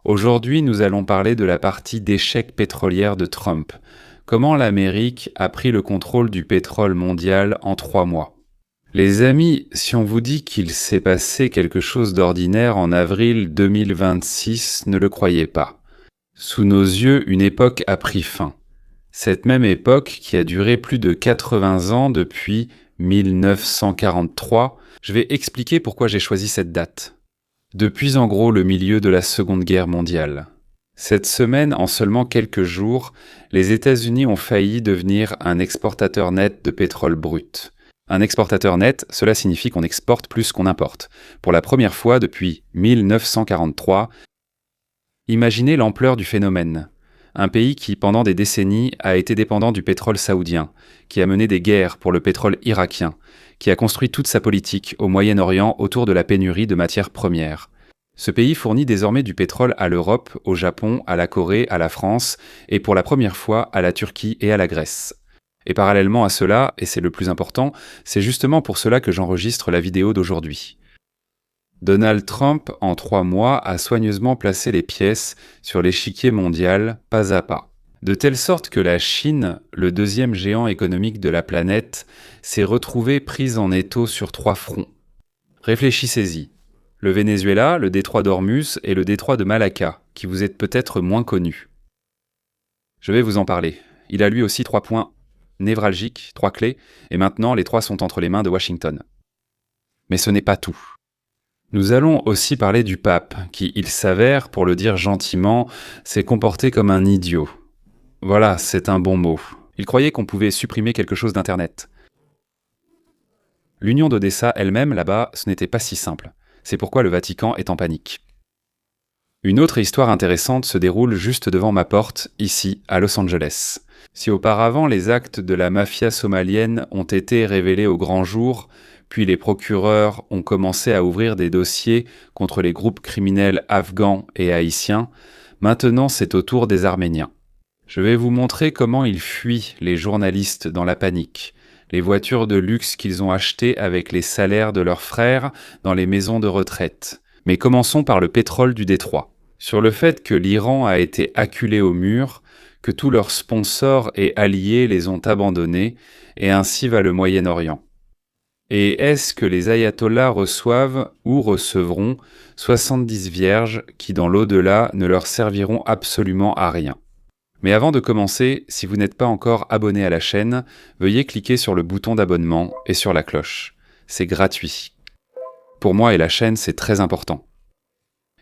Aujourd'hui, nous allons parler de la partie d'échec pétrolière de Trump. Comment l'Amérique a pris le contrôle du pétrole mondial en 3 mois. Les amis, si on vous dit qu'il s'est passé quelque chose d'ordinaire en avril 2026, ne le croyez pas. Sous nos yeux, une époque a pris fin. Cette même époque qui a duré plus de 80 ans depuis 1943, je vais expliquer pourquoi j'ai choisi cette date. Depuis en gros le milieu de la Seconde Guerre mondiale. Cette semaine, en seulement quelques jours, les États-Unis ont failli devenir un exportateur net de pétrole brut. Un exportateur net, cela signifie qu'on exporte plus qu'on importe. Pour la première fois depuis 1943, imaginez l'ampleur du phénomène. Un pays qui, pendant des décennies, a été dépendant du pétrole saoudien, qui a mené des guerres pour le pétrole irakien, qui a construit toute sa politique au Moyen-Orient autour de la pénurie de matières premières. Ce pays fournit désormais du pétrole à l'Europe, au Japon, à la Corée, à la France, et pour la première fois à la Turquie et à la Grèce. Et parallèlement à cela, et c'est le plus important, c'est justement pour cela que j'enregistre la vidéo d'aujourd'hui. Donald Trump, en 3 mois, a soigneusement placé les pièces sur l'échiquier mondial, pas à pas. De telle sorte que la Chine, le deuxième géant économique de la planète, s'est retrouvée prise en étau sur 3 fronts. Réfléchissez-y. Le Venezuela, le détroit d'Ormuz et le détroit de Malacca, qui vous êtes peut-être moins connus. Je vais vous en parler. Il a lui aussi 3 points névralgiques, 3 clés, et maintenant les 3 sont entre les mains de Washington. Mais ce n'est pas tout. Nous allons aussi parler du pape, qui, il s'avère, pour le dire gentiment, s'est comporté comme un idiot. Voilà, c'est un bon mot. Il croyait qu'on pouvait supprimer quelque chose d'Internet. L'Union d'Odessa elle-même, là-bas, ce n'était pas si simple. C'est pourquoi le Vatican est en panique. Une autre histoire intéressante se déroule juste devant ma porte, ici, à Los Angeles. Si auparavant les actes de la mafia somalienne ont été révélés au grand jour, puis les procureurs ont commencé à ouvrir des dossiers contre les groupes criminels afghans et haïtiens, maintenant c'est au tour des Arméniens. Je vais vous montrer comment ils fuient les journalistes dans la panique, les voitures de luxe qu'ils ont achetées avec les salaires de leurs frères dans les maisons de retraite. Mais commençons par le pétrole du détroit. Sur le fait que l'Iran a été acculé au mur, que tous leurs sponsors et alliés les ont abandonnés, et ainsi va le Moyen-Orient. Et est-ce que les ayatollahs reçoivent ou recevront 70 vierges qui dans l'au-delà ne leur serviront absolument à rien? Mais avant de commencer, si vous n'êtes pas encore abonné à la chaîne, veuillez cliquer sur le bouton d'abonnement et sur la cloche. C'est gratuit. Pour moi et la chaîne, c'est très important.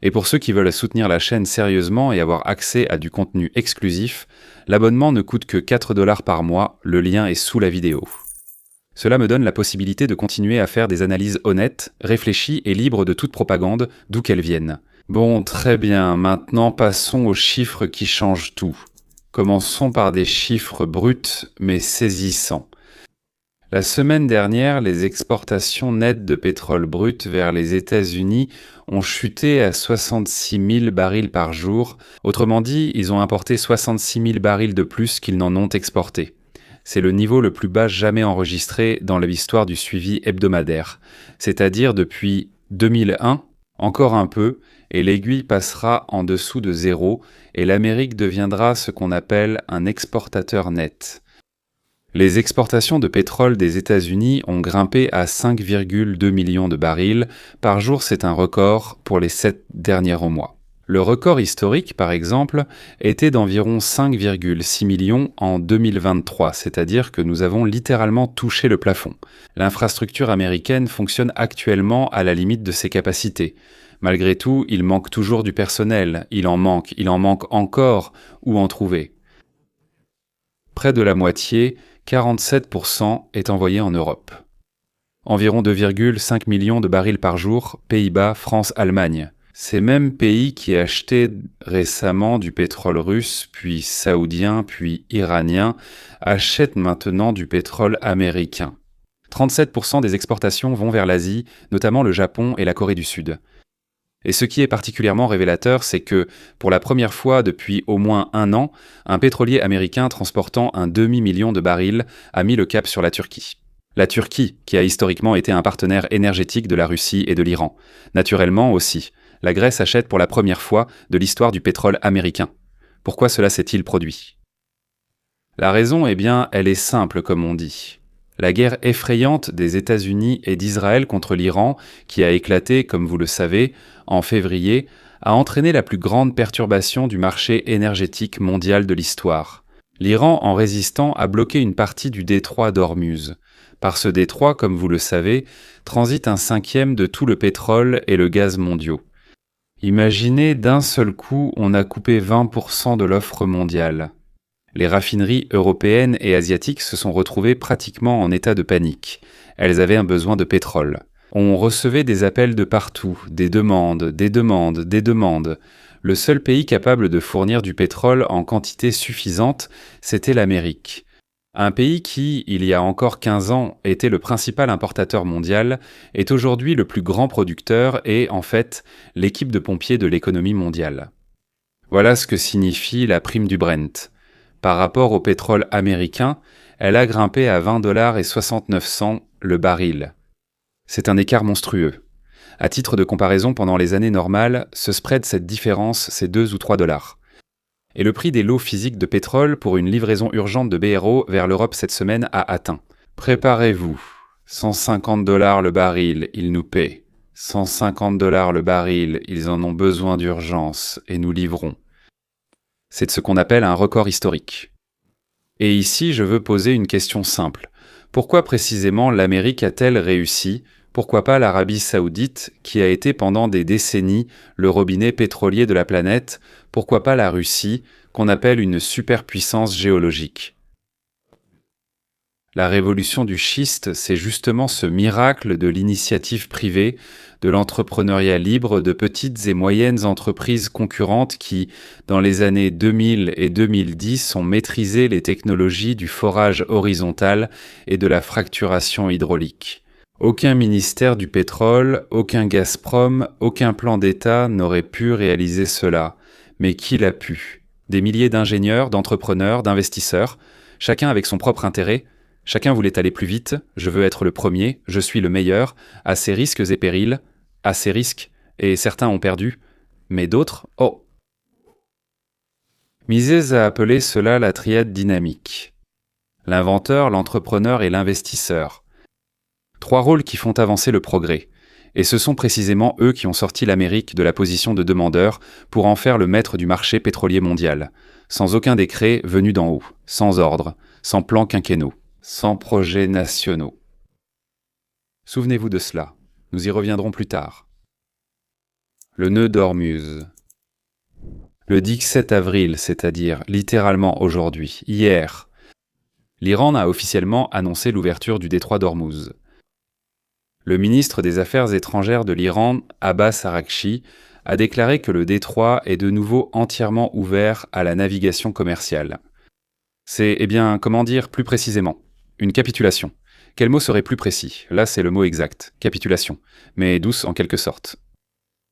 Et pour ceux qui veulent soutenir la chaîne sérieusement et avoir accès à du contenu exclusif, l'abonnement ne coûte que 4 $ par mois, le lien est sous la vidéo. Cela me donne la possibilité de continuer à faire des analyses honnêtes, réfléchies et libres de toute propagande, d'où qu'elle vienne. Bon, très bien, maintenant passons aux chiffres qui changent tout. Commençons par des chiffres bruts mais saisissants. La semaine dernière, les exportations nettes de pétrole brut vers les États-Unis ont chuté à 66 000 barils par jour. Autrement dit, ils ont importé 66 000 barils de plus qu'ils n'en ont exporté. C'est le niveau le plus bas jamais enregistré dans l'histoire du suivi hebdomadaire, c'est-à-dire depuis 2001, encore un peu, et l'aiguille passera en dessous de 0, et l'Amérique deviendra ce qu'on appelle un exportateur net. Les exportations de pétrole des États-Unis ont grimpé à 5,2 millions de barils. Par jour, c'est un record pour les 7 derniers mois. Le record historique, par exemple, était d'environ 5,6 millions en 2023, c'est-à-dire que nous avons littéralement touché le plafond. L'infrastructure américaine fonctionne actuellement à la limite de ses capacités. Malgré tout, il manque toujours du personnel, il en manque encore, où en trouver. Près de la moitié, 47% est envoyé en Europe. Environ 2,5 millions de barils par jour, Pays-Bas, France, Allemagne. Ces mêmes pays qui achetaient récemment du pétrole russe, puis saoudien, puis iranien, achètent maintenant du pétrole américain. 37% des exportations vont vers l'Asie, notamment le Japon et la Corée du Sud. Et ce qui est particulièrement révélateur, c'est que, pour la première fois depuis au moins 1 an, un pétrolier américain transportant un demi-million de barils a mis le cap sur la Turquie. La Turquie, qui a historiquement été un partenaire énergétique de la Russie et de l'Iran. Naturellement aussi. La Grèce achète pour la première fois de l'histoire du pétrole américain. Pourquoi cela s'est-il produit ? La raison, elle est simple comme on dit. La guerre effrayante des États-Unis et d'Israël contre l'Iran, qui a éclaté, comme vous le savez, en février, a entraîné la plus grande perturbation du marché énergétique mondial de l'histoire. L'Iran, en résistant, a bloqué une partie du détroit d'Ormuz. Par ce détroit, comme vous le savez, transite un cinquième de tout le pétrole et le gaz mondiaux. Imaginez, d'un seul coup, on a coupé 20% de l'offre mondiale. Les raffineries européennes et asiatiques se sont retrouvées pratiquement en état de panique. Elles avaient un besoin de pétrole. On recevait des appels de partout, des demandes. Le seul pays capable de fournir du pétrole en quantité suffisante, c'était l'Amérique. Un pays qui, il y a encore 15 ans, était le principal importateur mondial, est aujourd'hui le plus grand producteur et, en fait, l'équipe de pompiers de l'économie mondiale. Voilà ce que signifie la prime du Brent. Par rapport au pétrole américain, elle a grimpé à 20,69 $ le baril. C'est un écart monstrueux. À titre de comparaison, pendant les années normales, ce spread, cette différence, c'est 2 ou 3 $. Et le prix des lots physiques de pétrole pour une livraison urgente de BRO vers l'Europe cette semaine a atteint. Préparez-vous. 150 $ le baril, ils nous paient. 150 $ le baril, ils en ont besoin d'urgence, et nous livrons. C'est de ce qu'on appelle un record historique. Et ici, je veux poser une question simple. Pourquoi précisément l'Amérique a-t-elle réussi ? Pourquoi pas l'Arabie Saoudite, qui a été pendant des décennies le robinet pétrolier de la planète ? Pourquoi pas la Russie, qu'on appelle une superpuissance géologique ? La révolution du schiste, c'est justement ce miracle de l'initiative privée, de l'entrepreneuriat libre, de petites et moyennes entreprises concurrentes qui, dans les années 2000 et 2010, ont maîtrisé les technologies du forage horizontal et de la fracturation hydraulique. Aucun ministère du pétrole, aucun Gazprom, aucun plan d'État n'aurait pu réaliser cela. Mais qui l'a pu ? Des milliers d'ingénieurs, d'entrepreneurs, d'investisseurs, chacun avec son propre intérêt. Chacun voulait aller plus vite, je veux être le premier, je suis le meilleur, à ses risques et périls, à ses risques, et certains ont perdu, mais d'autres, oh. Mises a appelé cela la triade dynamique. L'inventeur, l'entrepreneur et l'investisseur. 3 rôles qui font avancer le progrès. Et ce sont précisément eux qui ont sorti l'Amérique de la position de demandeur pour en faire le maître du marché pétrolier mondial, sans aucun décret venu d'en haut, sans ordre, sans plan quinquennaux. Sans projets nationaux. Souvenez-vous de cela, nous y reviendrons plus tard. Le nœud d'Ormuz. Le 17 avril, c'est-à-dire littéralement aujourd'hui, hier, l'Iran a officiellement annoncé l'ouverture du détroit d'Ormuz. Le ministre des Affaires étrangères de l'Iran, Abbas Araghchi, a déclaré que le détroit est de nouveau entièrement ouvert à la navigation commerciale. C'est, comment dire plus précisément ? Une capitulation. Quel mot serait plus précis ? Là, c'est le mot exact, capitulation, mais douce en quelque sorte.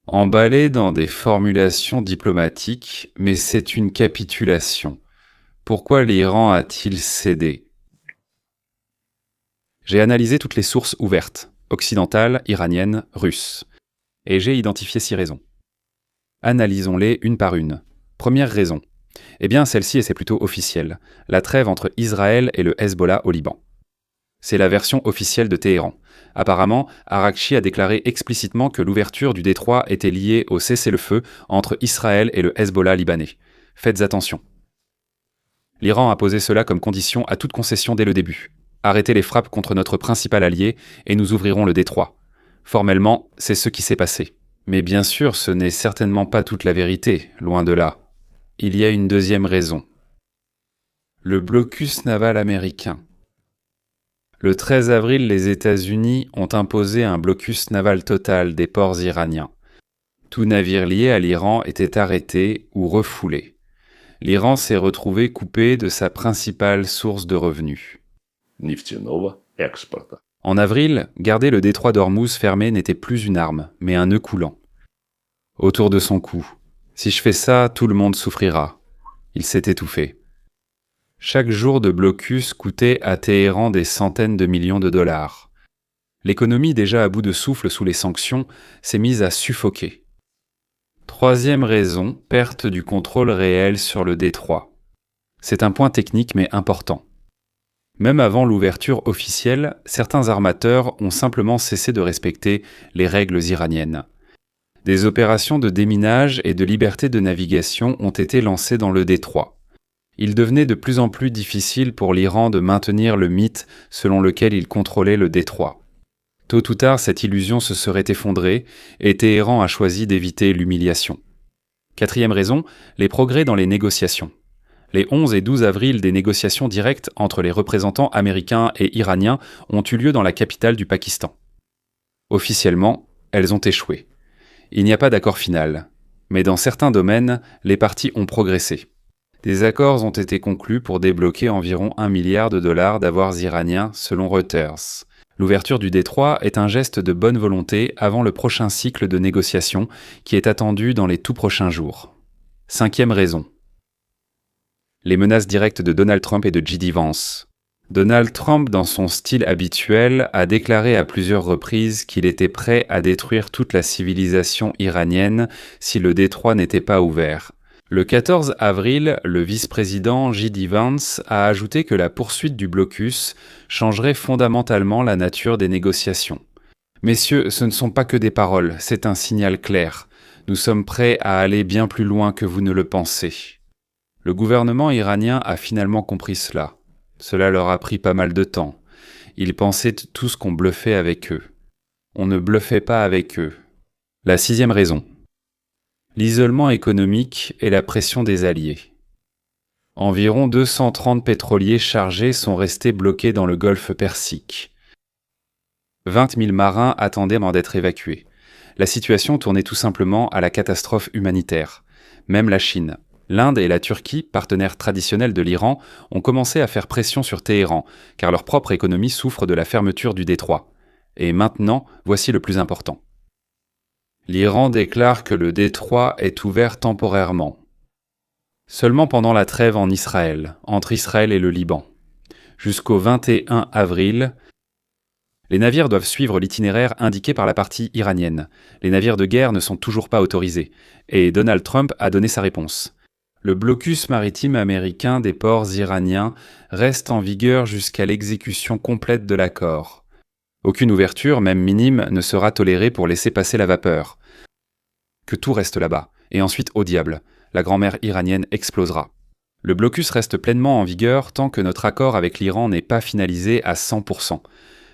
Emballé dans des formulations diplomatiques, mais c'est une capitulation. Pourquoi l'Iran a-t-il cédé ? J'ai analysé toutes les sources ouvertes, occidentales, iraniennes, russes, et j'ai identifié 6 raisons. Analysons-les une par une. Première raison. Celle-ci, et c'est plutôt officiel, la trêve entre Israël et le Hezbollah au Liban. C'est la version officielle de Téhéran. Apparemment, Araghchi a déclaré explicitement que l'ouverture du détroit était liée au cessez-le-feu entre Israël et le Hezbollah libanais. Faites attention. L'Iran a posé cela comme condition à toute concession dès le début. Arrêtez les frappes contre notre principal allié et nous ouvrirons le détroit. Formellement, c'est ce qui s'est passé. Mais bien sûr, ce n'est certainement pas toute la vérité, loin de là. Il y a une deuxième raison. Le blocus naval américain. Le 13 avril, les États-Unis ont imposé un blocus naval total des ports iraniens. Tout navire lié à l'Iran était arrêté ou refoulé. L'Iran s'est retrouvé coupé de sa principale source de revenus. En avril, garder le détroit d'Ormuz fermé n'était plus une arme, mais un nœud coulant. Autour de son cou. Si je fais ça, tout le monde souffrira. Il s'est étouffé. Chaque jour de blocus coûtait à Téhéran des centaines de millions de dollars. L'économie, déjà à bout de souffle sous les sanctions, s'est mise à suffoquer. Troisième raison, perte du contrôle réel sur le détroit. C'est un point technique mais important. Même avant l'ouverture officielle, certains armateurs ont simplement cessé de respecter les règles iraniennes. Des opérations de déminage et de liberté de navigation ont été lancées dans le détroit. Il devenait de plus en plus difficile pour l'Iran de maintenir le mythe selon lequel il contrôlait le détroit. Tôt ou tard, cette illusion se serait effondrée et Téhéran a choisi d'éviter l'humiliation. Quatrième raison, les progrès dans les négociations. Les 11 et 12 avril des négociations directes entre les représentants américains et iraniens ont eu lieu dans la capitale du Pakistan. Officiellement, elles ont échoué. Il n'y a pas d'accord final, mais dans certains domaines, les parties ont progressé. Des accords ont été conclus pour débloquer environ $1 milliard d'avoirs iraniens, selon Reuters. L'ouverture du détroit est un geste de bonne volonté avant le prochain cycle de négociations qui est attendu dans les tout prochains jours. Cinquième raison. Les menaces directes de Donald Trump et de J.D. Vance. Donald Trump, dans son style habituel, a déclaré à plusieurs reprises qu'il était prêt à détruire toute la civilisation iranienne si le détroit n'était pas ouvert. Le 14 avril, le vice-président J.D. Vance a ajouté que la poursuite du blocus changerait fondamentalement la nature des négociations. Messieurs, ce ne sont pas que des paroles, c'est un signal clair. Nous sommes prêts à aller bien plus loin que vous ne le pensez. Le gouvernement iranien a finalement compris cela. Cela leur a pris pas mal de temps. Ils pensaient tous qu'on bluffait avec eux. On ne bluffait pas avec eux. La sixième raison. L'isolement économique et la pression des alliés. Environ 230 pétroliers chargés sont restés bloqués dans le golfe Persique. 20 000 marins attendaient avant d'être évacués. La situation tournait tout simplement à la catastrophe humanitaire. Même la Chine, l'Inde et la Turquie, partenaires traditionnels de l'Iran, ont commencé à faire pression sur Téhéran, car leur propre économie souffre de la fermeture du détroit. Et maintenant, voici le plus important. L'Iran déclare que le détroit est ouvert temporairement. Seulement pendant la trêve en Israël, entre Israël et le Liban. Jusqu'au 21 avril, les navires doivent suivre l'itinéraire indiqué par la partie iranienne. Les navires de guerre ne sont toujours pas autorisés. Et Donald Trump a donné sa réponse. Le blocus maritime américain des ports iraniens reste en vigueur jusqu'à l'exécution complète de l'accord. Aucune ouverture, même minime, ne sera tolérée pour laisser passer la vapeur. Que tout reste là-bas, et ensuite au diable, la grand-mère iranienne explosera. Le blocus reste pleinement en vigueur tant que notre accord avec l'Iran n'est pas finalisé à 100%.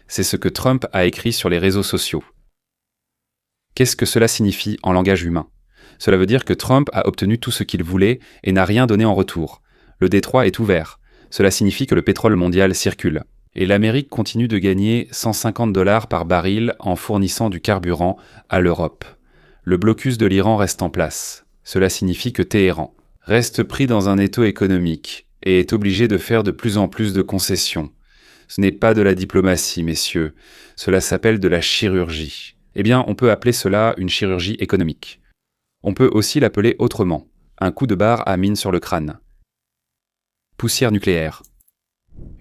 C'est ce que Trump a écrit sur les réseaux sociaux. Qu'est-ce que cela signifie en langage humain ? Cela veut dire que Trump a obtenu tout ce qu'il voulait et n'a rien donné en retour. Le détroit est ouvert. Cela signifie que le pétrole mondial circule. Et l'Amérique continue de gagner $150 par baril en fournissant du carburant à l'Europe. Le blocus de l'Iran reste en place. Cela signifie que Téhéran reste pris dans un étau économique et est obligé de faire de plus en plus de concessions. Ce n'est pas de la diplomatie, messieurs. Cela s'appelle de la chirurgie. Eh bien, on peut appeler cela une chirurgie économique. On peut aussi l'appeler autrement, un coup de barre à mine sur le crâne. Poussière nucléaire.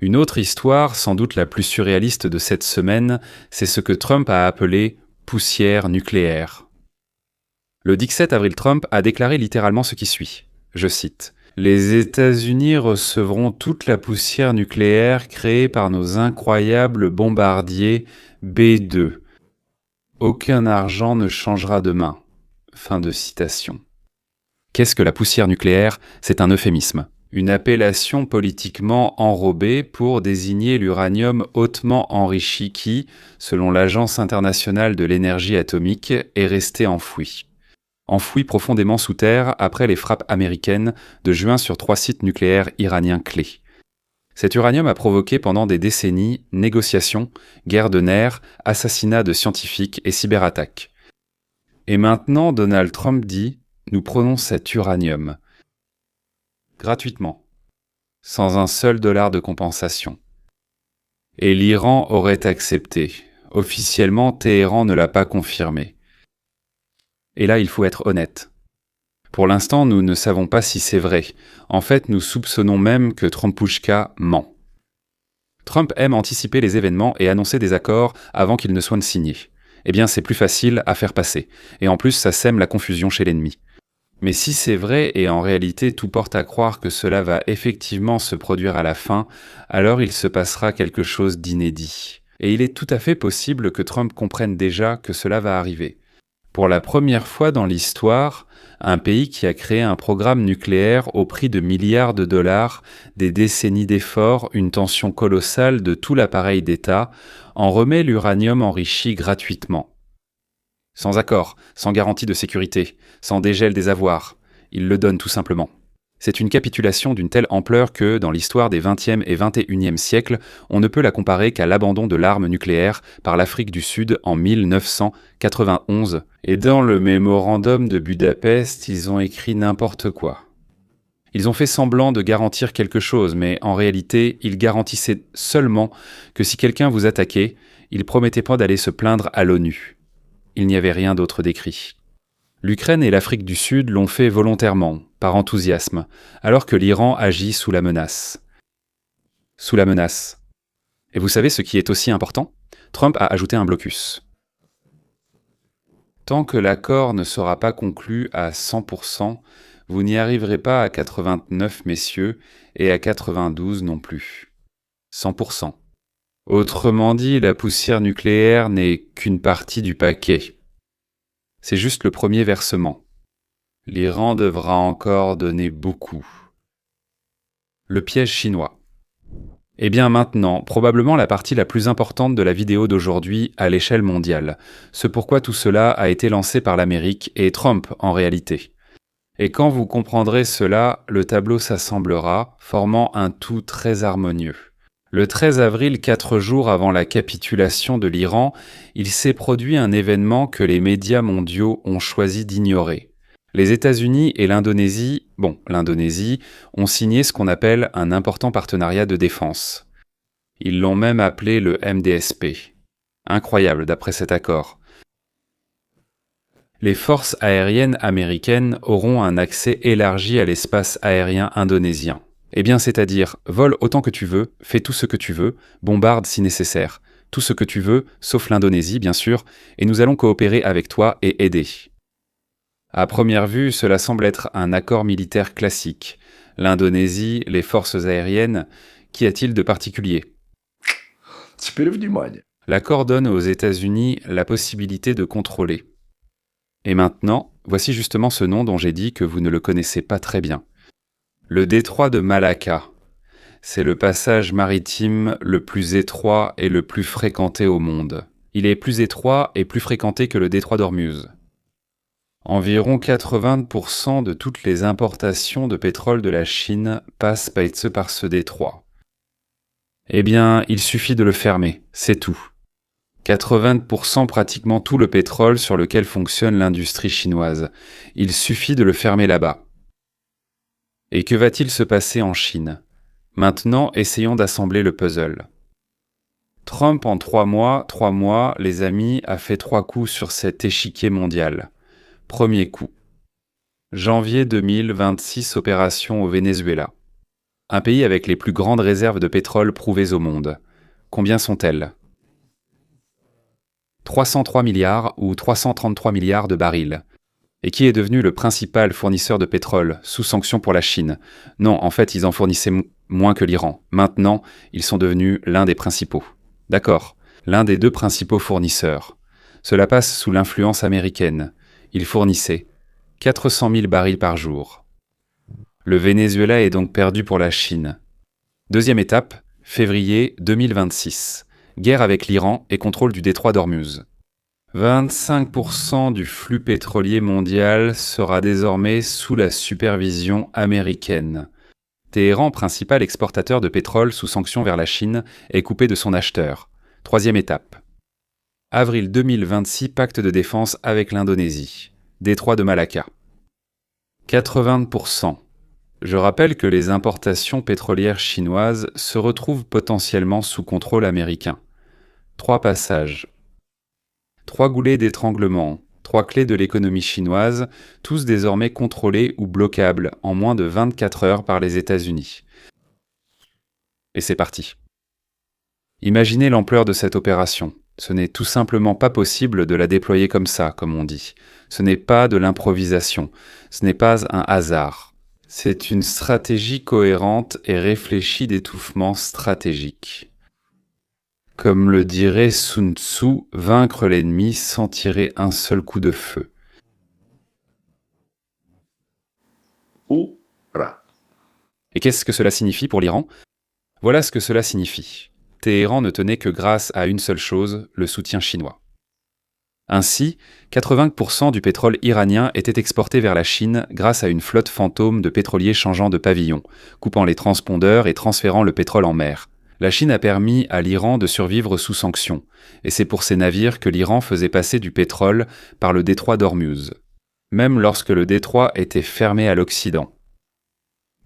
Une autre histoire, sans doute la plus surréaliste de cette semaine, c'est ce que Trump a appelé « poussière nucléaire ». Le 17 avril, Trump a déclaré littéralement ce qui suit. Je cite. « Les États-Unis recevront toute la poussière nucléaire créée par nos incroyables bombardiers B-2. Aucun argent ne changera demain. » Fin de citation. Qu'est-ce que la poussière nucléaire ? C'est un euphémisme. Une appellation politiquement enrobée pour désigner l'uranium hautement enrichi qui, selon l'Agence internationale de l'énergie atomique, est resté enfoui. Enfoui profondément sous terre après les frappes américaines de juin sur 3 sites nucléaires iraniens clés. Cet uranium a provoqué pendant des décennies négociations, guerres de nerfs, assassinats de scientifiques et cyberattaques. Et maintenant, Donald Trump dit « Nous prenons cet uranium ». Gratuitement, sans un seul dollar de compensation. Et l'Iran aurait accepté. Officiellement, Téhéran ne l'a pas confirmé. Et là, il faut être honnête. Pour l'instant, nous ne savons pas si c'est vrai. En fait, nous soupçonnons même que Trumpushka ment. Trump aime anticiper les événements et annoncer des accords avant qu'ils ne soient signés. Eh bien, c'est plus facile à faire passer. Et en plus, ça sème la confusion chez l'ennemi. Mais si c'est vrai et en réalité tout porte à croire que cela va effectivement se produire à la fin, alors il se passera quelque chose d'inédit. Et il est tout à fait possible que Trump comprenne déjà que cela va arriver. Pour la première fois dans l'histoire, un pays qui a créé un programme nucléaire au prix de milliards de dollars, des décennies d'efforts, une tension colossale de tout l'appareil d'État, en remet l'uranium enrichi gratuitement. Sans accord, sans garantie de sécurité, sans dégel des avoirs. Il le donne tout simplement. C'est une capitulation d'une telle ampleur que, dans l'histoire des XXe et XXIe siècles, on ne peut la comparer qu'à l'abandon de l'arme nucléaire par l'Afrique du Sud en 1991. Et dans le mémorandum de Budapest, ils ont écrit n'importe quoi. Ils ont fait semblant de garantir quelque chose, mais en réalité, ils garantissaient seulement que si quelqu'un vous attaquait, ils promettaient pas d'aller se plaindre à l'ONU. Il n'y avait rien d'autre d'écrit. L'Ukraine et l'Afrique du Sud l'ont fait volontairement, par enthousiasme, alors que l'Iran agit sous la menace. Sous la menace. Et vous savez ce qui est aussi important ? Trump a ajouté un blocus. Tant que l'accord ne sera pas conclu à 100%, vous n'y arriverez pas à 89, messieurs, et à 92 non plus. 100%. Autrement dit, la poussière nucléaire n'est qu'une partie du paquet. C'est juste le premier versement. L'Iran devra encore donner beaucoup. Le piège chinois. Eh bien maintenant, probablement la partie la plus importante de la vidéo d'aujourd'hui à l'échelle mondiale. Ce pourquoi tout cela a été lancé par l'Amérique et Trump en réalité. Et quand vous comprendrez cela, le tableau s'assemblera, formant un tout très harmonieux. Le 13 avril, 4 jours avant la capitulation de l'Iran, il s'est produit un événement que les médias mondiaux ont choisi d'ignorer. Les États-Unis et l'Indonésie, ont signé ce qu'on appelle un important partenariat de défense. Ils l'ont même appelé le MDSP. Incroyable d'après cet accord. Les forces aériennes américaines auront un accès élargi à l'espace aérien indonésien. Eh bien, c'est-à-dire, vole autant que tu veux, fais tout ce que tu veux, bombarde si nécessaire. Tout ce que tu veux, sauf l'Indonésie, bien sûr, et nous allons coopérer avec toi et aider. À première vue, cela semble être un accord militaire classique. L'Indonésie, les forces aériennes, qu'y a-t-il de particulier ? L'accord donne aux États-Unis la possibilité de contrôler. Et maintenant, voici justement ce nom dont j'ai dit que vous ne le connaissez pas très bien. Le détroit de Malacca. C'est le passage maritime le plus étroit et le plus fréquenté au monde. Il est plus étroit et plus fréquenté que le détroit d'Ormuz. Environ 80% de toutes les importations de pétrole de la Chine passent par ce détroit. Eh bien, il suffit de le fermer, c'est tout. 80% pratiquement tout le pétrole sur lequel fonctionne l'industrie chinoise. Il suffit de le fermer là-bas. Et que va-t-il se passer en Chine ? Maintenant, essayons d'assembler le puzzle. Trump, en 3 mois, les amis, a fait 3 coups sur cet échiquier mondial. Premier coup. Janvier 2026, opération au Venezuela. Un pays avec les plus grandes réserves de pétrole prouvées au monde. Combien sont-elles ? 303 milliards ou 333 milliards de barils. Et qui est devenu le principal fournisseur de pétrole, sous sanction pour la Chine. Non, en fait, ils en fournissaient moins que l'Iran. Maintenant, ils sont devenus l'un des principaux. D'accord, l'un des 2 principaux fournisseurs. Cela passe sous l'influence américaine. Ils fournissaient 400 000 barils par jour. Le Venezuela est donc perdu pour la Chine. Deuxième étape, février 2026. Guerre avec l'Iran et contrôle du détroit d'Ormuz. 25% du flux pétrolier mondial sera désormais sous la supervision américaine. Téhéran, principal exportateur de pétrole sous sanction vers la Chine, est coupé de son acheteur. Troisième étape. Avril 2026, pacte de défense avec l'Indonésie. Détroit de Malacca. 80%. Je rappelle que les importations pétrolières chinoises se retrouvent potentiellement sous contrôle américain. 3 passages. 3 goulets d'étranglement, 3 clés de l'économie chinoise, tous désormais contrôlés ou bloquables en moins de 24 heures par les États-Unis. Et c'est parti. Imaginez l'ampleur de cette opération. Ce n'est tout simplement pas possible de la déployer comme ça, comme on dit. Ce n'est pas de l'improvisation, ce n'est pas un hasard. C'est une stratégie cohérente et réfléchie d'étouffement stratégique. Comme le dirait Sun Tzu, vaincre l'ennemi sans tirer un seul coup de feu. Oura. Et qu'est-ce que cela signifie pour l'Iran ? Voilà ce que cela signifie. Téhéran ne tenait que grâce à une seule chose, le soutien chinois. Ainsi, 80% du pétrole iranien était exporté vers la Chine grâce à une flotte fantôme de pétroliers changeant de pavillon, coupant les transpondeurs et transférant le pétrole en mer. La Chine a permis à l'Iran de survivre sous sanctions, et c'est pour ces navires que l'Iran faisait passer du pétrole par le détroit d'Ormuz, même lorsque le détroit était fermé à l'Occident.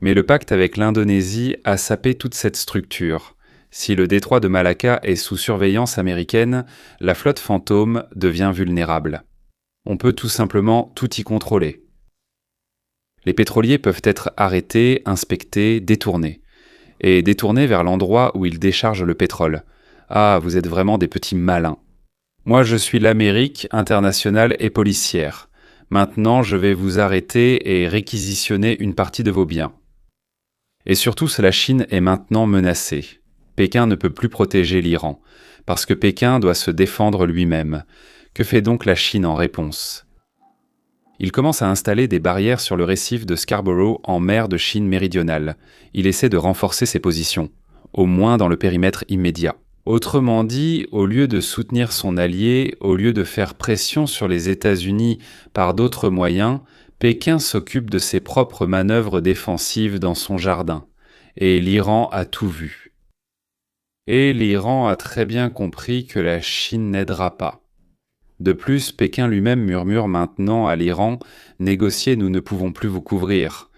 Mais le pacte avec l'Indonésie a sapé toute cette structure. Si le détroit de Malacca est sous surveillance américaine, la flotte fantôme devient vulnérable. On peut tout simplement tout y contrôler. Les pétroliers peuvent être arrêtés, inspectés, détournés. Et détournés vers l'endroit où ils déchargent le pétrole. Ah, vous êtes vraiment des petits malins. Moi, je suis l'Amérique internationale et policière. Maintenant, je vais vous arrêter et réquisitionner une partie de vos biens. Et surtout, la Chine est maintenant menacée. Pékin ne peut plus protéger l'Iran, parce que Pékin doit se défendre lui-même. Que fait donc la Chine en réponse ? Il commence à installer des barrières sur le récif de Scarborough en mer de Chine méridionale. Il essaie de renforcer ses positions, au moins dans le périmètre immédiat. Autrement dit, au lieu de soutenir son allié, au lieu de faire pression sur les États-Unis par d'autres moyens, Pékin s'occupe de ses propres manœuvres défensives dans son jardin. Et l'Iran a tout vu. Et l'Iran a très bien compris que la Chine n'aidera pas. De plus, Pékin lui-même murmure maintenant à l'Iran « Négociez, nous ne pouvons plus vous couvrir ».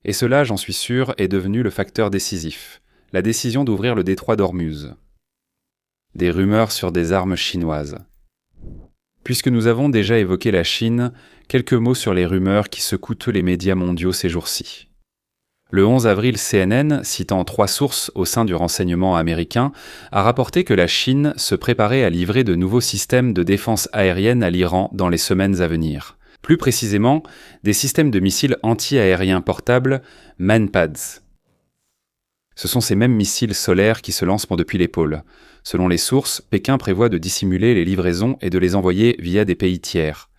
Et cela, j'en suis sûr, est devenu le facteur décisif, la décision d'ouvrir le détroit d'Ormuz. Des rumeurs sur des armes chinoises. Puisque nous avons déjà évoqué la Chine, quelques mots sur les rumeurs qui secouent tous les médias mondiaux ces jours-ci. Le 11 avril, CNN, citant 3 sources au sein du renseignement américain, a rapporté que la Chine se préparait à livrer de nouveaux systèmes de défense aérienne à l'Iran dans les semaines à venir. Plus précisément, des systèmes de missiles anti-aériens portables, Manpads. Ce sont ces mêmes missiles solaires qui se lancent depuis l'épaule. Selon les sources, Pékin prévoit de dissimuler les livraisons et de les envoyer via des pays tiers.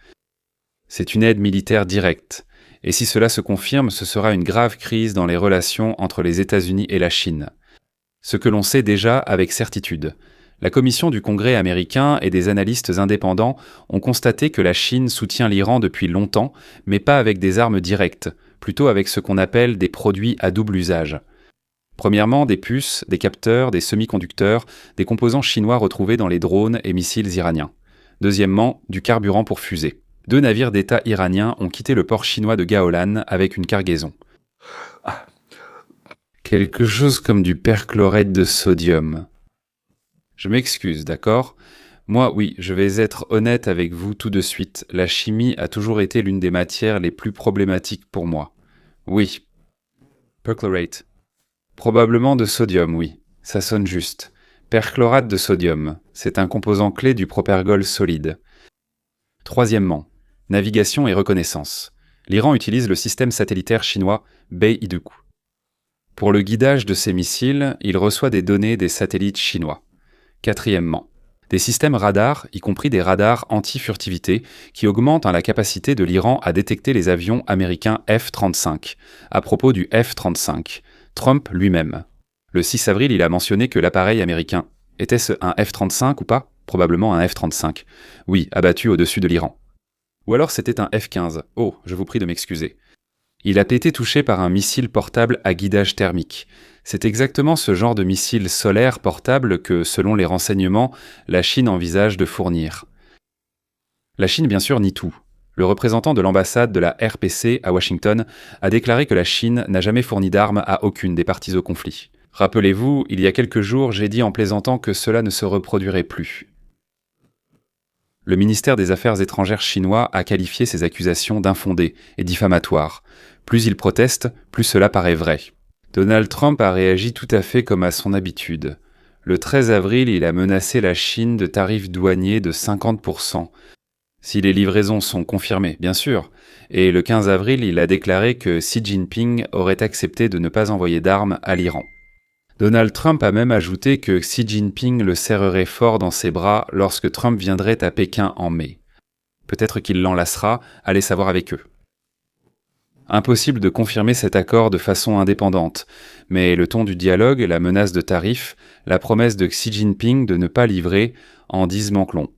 C'est une aide militaire directe. Et si cela se confirme, ce sera une grave crise dans les relations entre les États-Unis et la Chine. Ce que l'on sait déjà avec certitude. La commission du Congrès américain et des analystes indépendants ont constaté que la Chine soutient l'Iran depuis longtemps, mais pas avec des armes directes, plutôt avec ce qu'on appelle des produits à double usage. Premièrement, des puces, des capteurs, des semi-conducteurs, des composants chinois retrouvés dans les drones et missiles iraniens. Deuxièmement, du carburant pour fusées. 2 navires d'État iraniens ont quitté le port chinois de Gaolan avec une cargaison. Quelque chose comme du perchlorate de sodium. Je m'excuse, d'accord ? Moi, oui, je vais être honnête avec vous tout de suite. La chimie a toujours été l'une des matières les plus problématiques pour moi. Oui. Perchlorate. Probablement de sodium, oui. Ça sonne juste. Perchlorate de sodium. C'est un composant clé du propergol solide. Troisièmement, navigation et reconnaissance. L'Iran utilise le système satellitaire chinois Beidou. Pour le guidage de ses missiles, il reçoit des données des satellites chinois. Quatrièmement, des systèmes radars, y compris des radars anti-furtivité, qui augmentent la capacité de l'Iran à détecter les avions américains F-35. À propos du F-35, Trump lui-même. Le 6 avril, il a mentionné que l'appareil américain, était-ce un F-35 ou pas ? Probablement un F-35. Oui, abattu au-dessus de l'Iran. Ou alors c'était un F-15. Oh, je vous prie de m'excuser. Il a été touché par un missile portable à guidage thermique. C'est exactement ce genre de missile solaire portable que, selon les renseignements, la Chine envisage de fournir. La Chine, bien sûr, nie tout. Le représentant de l'ambassade de la RPC à Washington a déclaré que la Chine n'a jamais fourni d'armes à aucune des parties au conflit. Rappelez-vous, il y a quelques jours, j'ai dit en plaisantant que cela ne se reproduirait plus. Le ministère des Affaires étrangères chinois a qualifié ces accusations d'infondées et diffamatoires. Plus il proteste, plus cela paraît vrai. Donald Trump a réagi tout à fait comme à son habitude. Le 13 avril, il a menacé la Chine de tarifs douaniers de 50%. Si les livraisons sont confirmées, bien sûr. Et le 15 avril, il a déclaré que Xi Jinping aurait accepté de ne pas envoyer d'armes à l'Iran. Donald Trump a même ajouté que Xi Jinping le serrerait fort dans ses bras lorsque Trump viendrait à Pékin en mai. Peut-être qu'il l'enlacera, allez savoir avec eux. Impossible de confirmer cet accord de façon indépendante, mais le ton du dialogue, la menace de tarifs, la promesse de Xi Jinping de ne pas livrer en disent manque long.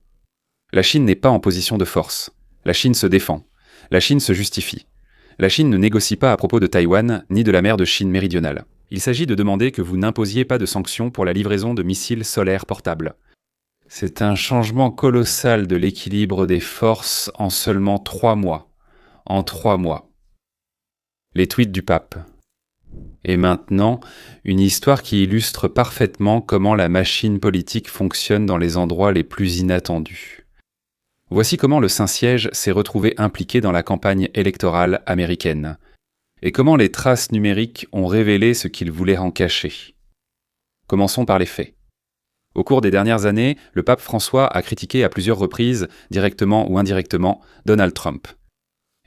La Chine n'est pas en position de force. La Chine se défend. La Chine se justifie. La Chine ne négocie pas à propos de Taïwan ni de la mer de Chine méridionale. Il s'agit de demander que vous n'imposiez pas de sanctions pour la livraison de missiles solaires portables. C'est un changement colossal de l'équilibre des forces en seulement 3 mois. En 3 mois. Les tweets du pape. Et maintenant, une histoire qui illustre parfaitement comment la machine politique fonctionne dans les endroits les plus inattendus. Voici comment le Saint-Siège s'est retrouvé impliqué dans la campagne électorale américaine, et comment les traces numériques ont révélé ce qu'il voulait en cacher. Commençons par les faits. Au cours des dernières années, le pape François a critiqué à plusieurs reprises, directement ou indirectement, Donald Trump.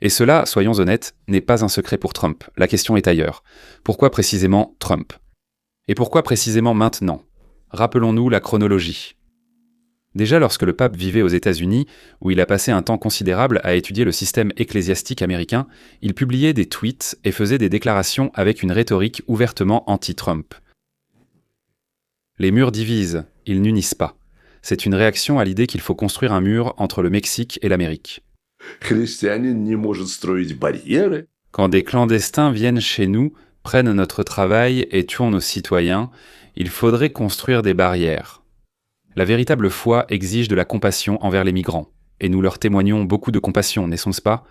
Et cela, soyons honnêtes, n'est pas un secret pour Trump. La question est ailleurs. Pourquoi précisément Trump ? Et pourquoi précisément maintenant ? Rappelons-nous la chronologie. Déjà lorsque le pape vivait aux États-Unis, où il a passé un temps considérable à étudier le système ecclésiastique américain, il publiait des tweets et faisait des déclarations avec une rhétorique ouvertement anti-Trump. Les murs divisent, ils n'unissent pas. C'est une réaction à l'idée qu'il faut construire un mur entre le Mexique et l'Amérique. Quand des clandestins viennent chez nous, prennent notre travail et tuent nos citoyens, il faudrait construire des barrières. La véritable foi exige de la compassion envers les migrants, et nous leur témoignons beaucoup de compassion, n'est-ce pas ?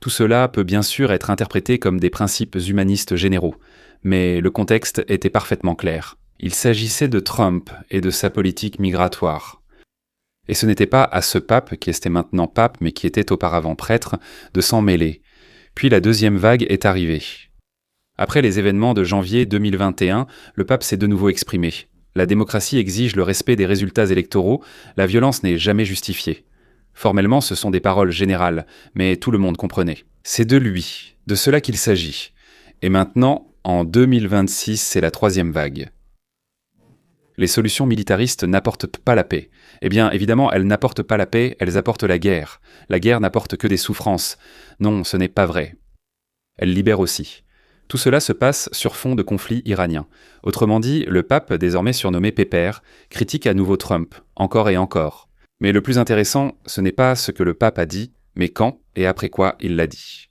Tout cela peut bien sûr être interprété comme des principes humanistes généraux, mais le contexte était parfaitement clair. Il s'agissait de Trump et de sa politique migratoire. Et ce n'était pas à ce pape, qui était maintenant pape mais qui était auparavant prêtre, de s'en mêler. Puis la deuxième vague est arrivée. Après les événements de janvier 2021, le pape s'est de nouveau exprimé. La démocratie exige le respect des résultats électoraux, la violence n'est jamais justifiée. Formellement, ce sont des paroles générales, mais tout le monde comprenait. C'est de lui, de cela qu'il s'agit. Et maintenant, en 2026, c'est la troisième vague. Les solutions militaristes n'apportent pas la paix. Eh bien, évidemment, elles n'apportent pas la paix, elles apportent la guerre. La guerre n'apporte que des souffrances. Non, ce n'est pas vrai. Elle libère aussi. Tout cela se passe sur fond de conflit iranien. Autrement dit, le pape, désormais surnommé Pépère, critique à nouveau Trump, encore et encore. Mais le plus intéressant, ce n'est pas ce que le pape a dit, mais quand et après quoi il l'a dit.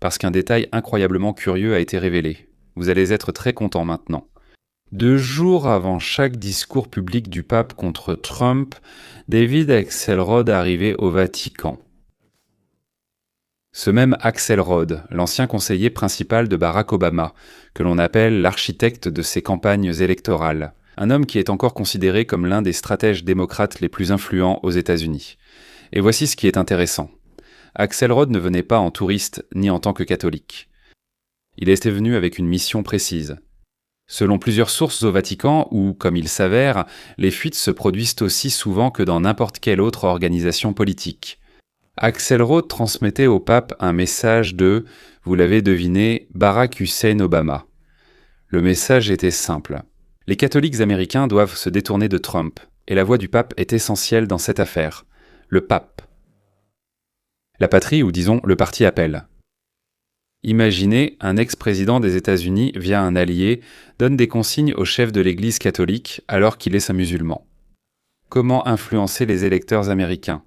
Parce qu'un détail incroyablement curieux a été révélé. Vous allez être très content maintenant. 2 jours avant chaque discours public du pape contre Trump, David Axelrod arrivait au Vatican. Ce même Axelrod, l'ancien conseiller principal de Barack Obama, que l'on appelle l'architecte de ses campagnes électorales, un homme qui est encore considéré comme l'un des stratèges démocrates les plus influents aux États-Unis. Et voici ce qui est intéressant. Axelrod ne venait pas en touriste ni en tant que catholique. Il était venu avec une mission précise. Selon plusieurs sources au Vatican, où, comme il s'avère, les fuites se produisent aussi souvent que dans n'importe quelle autre organisation politique. Axelrod transmettait au pape un message de, vous l'avez deviné, Barack Hussein Obama. Le message était simple. Les catholiques américains doivent se détourner de Trump, et la voix du pape est essentielle dans cette affaire. Le pape. La patrie, ou disons le parti appelle. Imaginez, un ex-président des États-Unis, via un allié, donne des consignes au chef de l'Église catholique alors qu'il est un musulman. Comment influencer les électeurs américains ?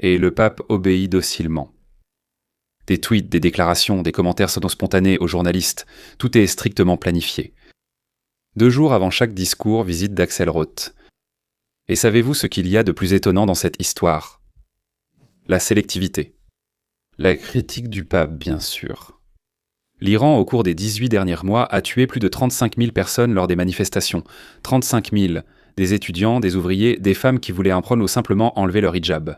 Et le pape obéit docilement. Des tweets, des déclarations, des commentaires spontanés aux journalistes, tout est strictement planifié. 2 jours avant chaque discours, visite d'Axelrod. Et savez-vous ce qu'il y a de plus étonnant dans cette histoire ? La sélectivité. La critique du pape, bien sûr. L'Iran, au cours des 18 derniers mois, a tué plus de 35 000 personnes lors des manifestations. 35 000, des étudiants, des ouvriers, des femmes qui voulaient apprendre ou simplement enlever leur hijab.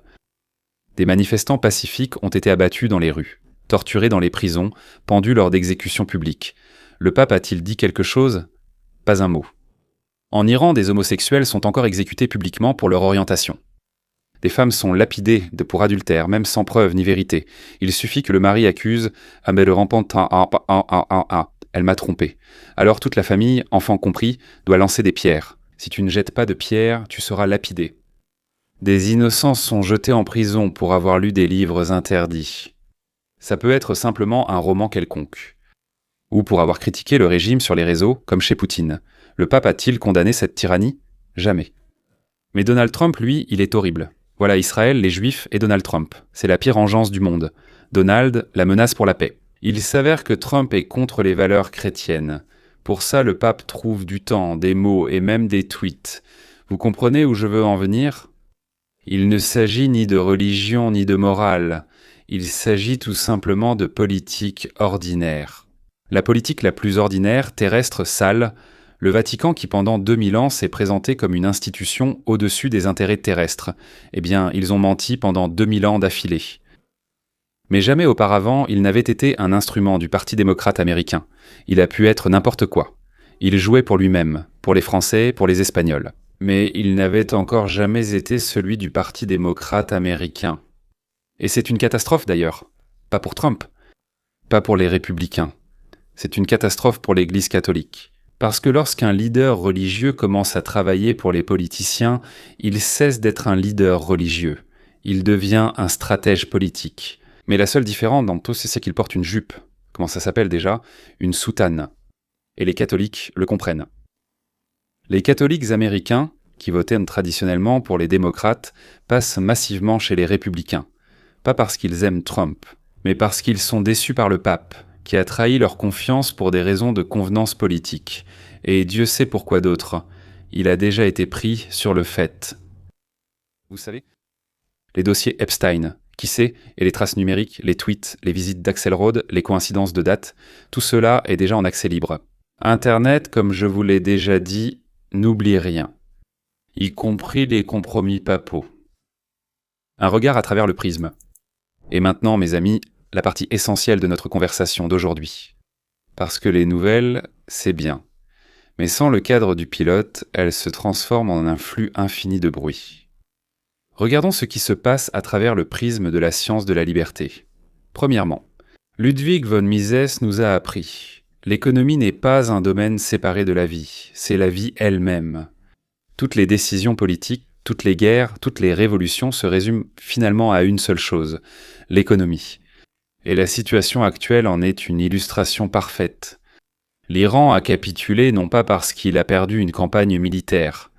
Des manifestants pacifiques ont été abattus dans les rues, torturés dans les prisons, pendus lors d'exécutions publiques. Le pape a-t-il dit quelque chose ? Pas un mot. En Iran, des homosexuels sont encore exécutés publiquement pour leur orientation. Des femmes sont lapidées pour adultère, même sans preuve ni vérité. Il suffit que le mari accuse « Ah mais le rempentin, elle m'a trompé ». Alors toute la famille, enfants compris, doit lancer des pierres. Si tu ne jettes pas de pierres, tu seras lapidé. Des innocents sont jetés en prison pour avoir lu des livres interdits. Ça peut être simplement un roman quelconque. Ou pour avoir critiqué le régime sur les réseaux, comme chez Poutine. Le pape a-t-il condamné cette tyrannie ? Jamais. Mais Donald Trump, lui, il est horrible. Voilà Israël, les Juifs et Donald Trump. C'est la pire engeance du monde. Donald, la menace pour la paix. Il s'avère que Trump est contre les valeurs chrétiennes. Pour ça, le pape trouve du temps, des mots et même des tweets. Vous comprenez où je veux en venir ? Il ne s'agit ni de religion ni de morale. Il s'agit tout simplement de politique ordinaire. La politique la plus ordinaire, terrestre, sale, le Vatican qui pendant 2000 ans s'est présenté comme une institution au-dessus des intérêts terrestres. Eh bien, ils ont menti pendant 2000 ans d'affilée. Mais jamais auparavant, il n'avait été un instrument du Parti démocrate américain. Il a pu être n'importe quoi. Il jouait pour lui-même, pour les Français, pour les Espagnols. Mais il n'avait encore jamais été celui du Parti démocrate américain. Et c'est une catastrophe d'ailleurs. Pas pour Trump. Pas pour les républicains. C'est une catastrophe pour l'Église catholique. Parce que lorsqu'un leader religieux commence à travailler pour les politiciens, il cesse d'être un leader religieux. Il devient un stratège politique. Mais la seule différence dans tout, c'est qu'il porte une jupe. Comment ça s'appelle déjà ? Une soutane. Et les catholiques le comprennent. Les catholiques américains, qui votaient traditionnellement pour les démocrates, passent massivement chez les républicains. Pas parce qu'ils aiment Trump, mais parce qu'ils sont déçus par le pape, qui a trahi leur confiance pour des raisons de convenance politique. Et Dieu sait pourquoi d'autre. Il a déjà été pris sur le fait. Vous savez ? Les dossiers Epstein, qui sait, et les traces numériques, les tweets, les visites d'Axelrod, les coïncidences de date, tout cela est déjà en accès libre. Internet, comme je vous l'ai déjà dit, n'oublie rien, y compris les compromis papaux. Un regard à travers le prisme. Et maintenant, mes amis, la partie essentielle de notre conversation d'aujourd'hui. Parce que les nouvelles, c'est bien. Mais sans le cadre du pilote, elles se transforment en un flux infini de bruit. Regardons ce qui se passe à travers le prisme de la science de la liberté. Premièrement, Ludwig von Mises nous a appris: l'économie n'est pas un domaine séparé de la vie, c'est la vie elle-même. Toutes les décisions politiques, toutes les guerres, toutes les révolutions se résument finalement à une seule chose, l'économie. Et la situation actuelle en est une illustration parfaite. L'Iran a capitulé non pas parce qu'il a perdu une campagne militaire.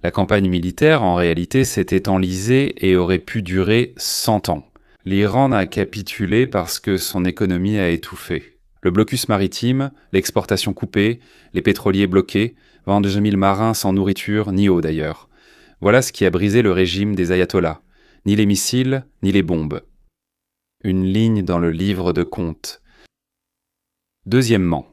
La campagne militaire, en réalité, s'était enlisée et aurait pu durer 100 ans. L'Iran a capitulé parce que son économie a étouffé. Le blocus maritime, l'exportation coupée, les pétroliers bloqués, 22 000 marins sans nourriture, ni eau d'ailleurs. Voilà ce qui a brisé le régime des ayatollahs. Ni les missiles, ni les bombes. Une ligne dans le livre de comptes. Deuxièmement,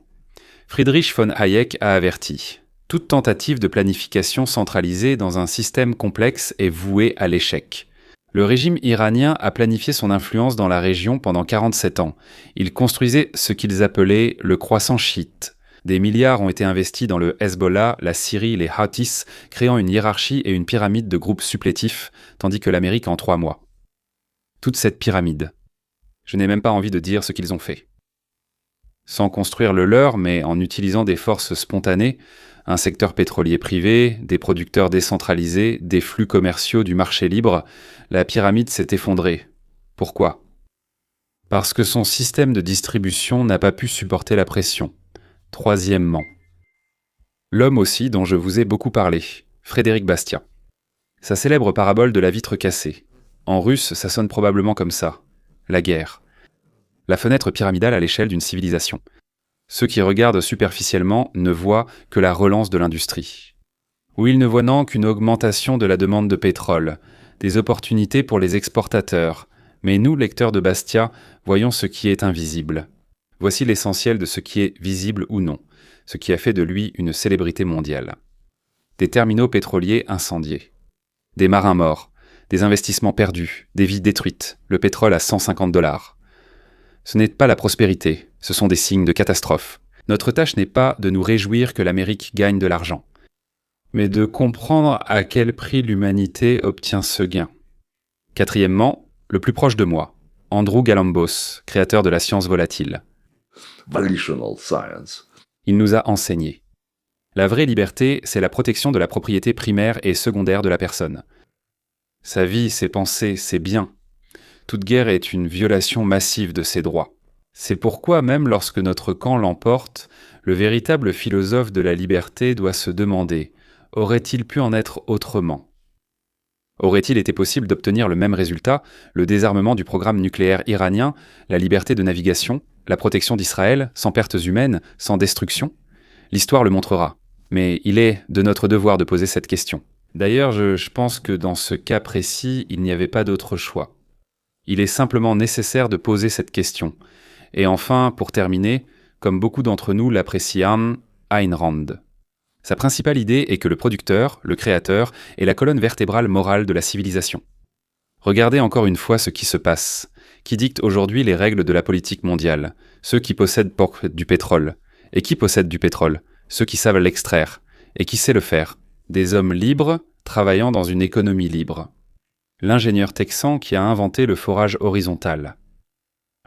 Friedrich von Hayek a averti: toute tentative de planification centralisée dans un système complexe est vouée à l'échec. Le régime iranien a planifié son influence dans la région pendant 47 ans. Il construisait ce qu'ils appelaient le croissant chiite. Des milliards ont été investis dans le Hezbollah, la Syrie, les Houthis, créant une hiérarchie et une pyramide de groupes supplétifs, tandis que l'Amérique en 3 mois. Toute cette pyramide. Je n'ai même pas envie de dire ce qu'ils ont fait. Sans construire le leur, mais en utilisant des forces spontanées, un secteur pétrolier privé, des producteurs décentralisés, des flux commerciaux du marché libre, la pyramide s'est effondrée. Pourquoi ? Parce que son système de distribution n'a pas pu supporter la pression. Troisièmement, l'homme aussi dont je vous ai beaucoup parlé, Frédéric Bastiat. Sa célèbre parabole de la vitre cassée. En russe, ça sonne probablement comme ça. La guerre. La fenêtre pyramidale à l'échelle d'une civilisation. Ceux qui regardent superficiellement ne voient que la relance de l'industrie. Ou ils ne voient non qu'une augmentation de la demande de pétrole, des opportunités pour les exportateurs. Mais nous, lecteurs de Bastiat, voyons ce qui est invisible. Voici l'essentiel de ce qui est visible ou non, ce qui a fait de lui une célébrité mondiale. Des terminaux pétroliers incendiés. Des marins morts. Des investissements perdus, des vies détruites, le pétrole à $150. Ce n'est pas la prospérité, ce sont des signes de catastrophe. Notre tâche n'est pas de nous réjouir que l'Amérique gagne de l'argent. mais de comprendre à quel prix l'humanité obtient ce gain. Quatrièmement, le plus proche de moi, Andrew Galambos, créateur de la science volatile. Volitional science. Il nous a enseigné. La vraie liberté, c'est la protection de la propriété primaire et secondaire de la personne. Sa vie, ses pensées, ses biens. Toute guerre est une violation massive de ses droits. C'est pourquoi même lorsque notre camp l'emporte, le véritable philosophe de la liberté doit se demander « aurait-il pu en être autrement ?» Aurait-il été possible d'obtenir le même résultat, le désarmement du programme nucléaire iranien, la liberté de navigation, la protection d'Israël, sans pertes humaines, sans destruction ? L'histoire le montrera. Mais il est de notre devoir de poser cette question. D'ailleurs, je pense que dans ce cas précis, il n'y avait pas d'autre choix. Il est simplement nécessaire de poser cette question. Et enfin, pour terminer, comme beaucoup d'entre nous l'apprécient, Ayn Rand. Sa principale idée est que le producteur, le créateur, est la colonne vertébrale morale de la civilisation. Regardez encore une fois ce qui se passe. Qui dicte aujourd'hui les règles de la politique mondiale ? Ceux qui possèdent du pétrole. Et qui possède du pétrole ? Ceux qui savent l'extraire. Et qui sait le faire ? Des hommes libres, travaillant dans une économie libre. L'ingénieur texan qui a inventé le forage horizontal.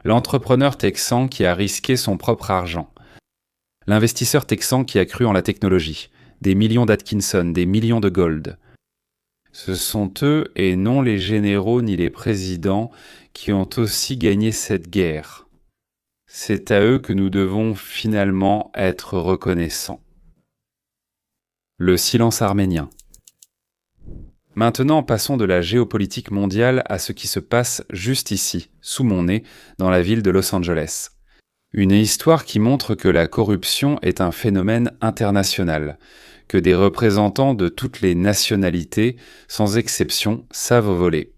L'entrepreneur texan qui a risqué son propre argent. L'investisseur texan qui a cru en la technologie. Des millions d'Atkinson, des millions de gold. Ce sont eux, et non les généraux ni les présidents, qui ont aussi gagné cette guerre. C'est à eux que nous devons finalement être reconnaissants. Le silence arménien. Maintenant, passons de la géopolitique mondiale à ce qui se passe juste ici, sous mon nez, dans la ville de Los Angeles. Une histoire qui montre que la corruption est un phénomène international, que des représentants de toutes les nationalités, sans exception, savent voler.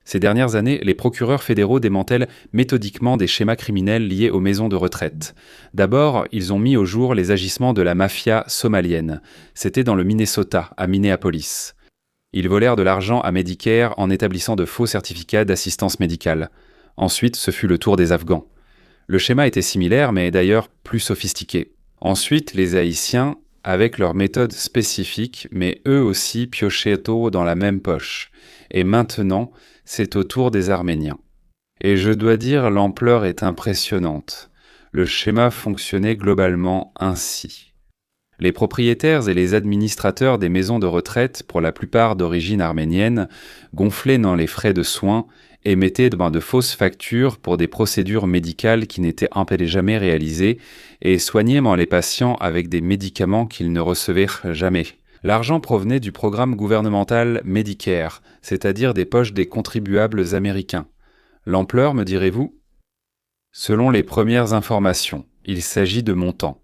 Ces dernières années, les procureurs fédéraux démantèlent méthodiquement des schémas criminels liés aux maisons de retraite. D'abord, ils ont mis au jour les agissements de la mafia somalienne. C'était dans le Minnesota, à Minneapolis. Ils volèrent de l'argent à Medicare en établissant de faux certificats d'assistance médicale. Ensuite, ce fut le tour des Afghans. Le schéma était similaire, mais d'ailleurs plus sophistiqué. Ensuite, les Haïtiens, avec leurs méthodes spécifiques, mais eux aussi piochaient dans la même poche. Et maintenant, c'est au tour des Arméniens. Et je dois dire, l'ampleur est impressionnante. Le schéma fonctionnait globalement ainsi. Les propriétaires et les administrateurs des maisons de retraite, pour la plupart d'origine arménienne, gonflaient dans les frais de soins et mettaient de fausses factures pour des procédures médicales qui n'étaient jamais réalisées et soignaient les patients avec des médicaments qu'ils ne recevaient jamais. L'argent provenait du programme gouvernemental Medicare, c'est-à-dire des poches des contribuables américains. L'ampleur, me direz-vous ? Selon les premières informations, il s'agit de montants.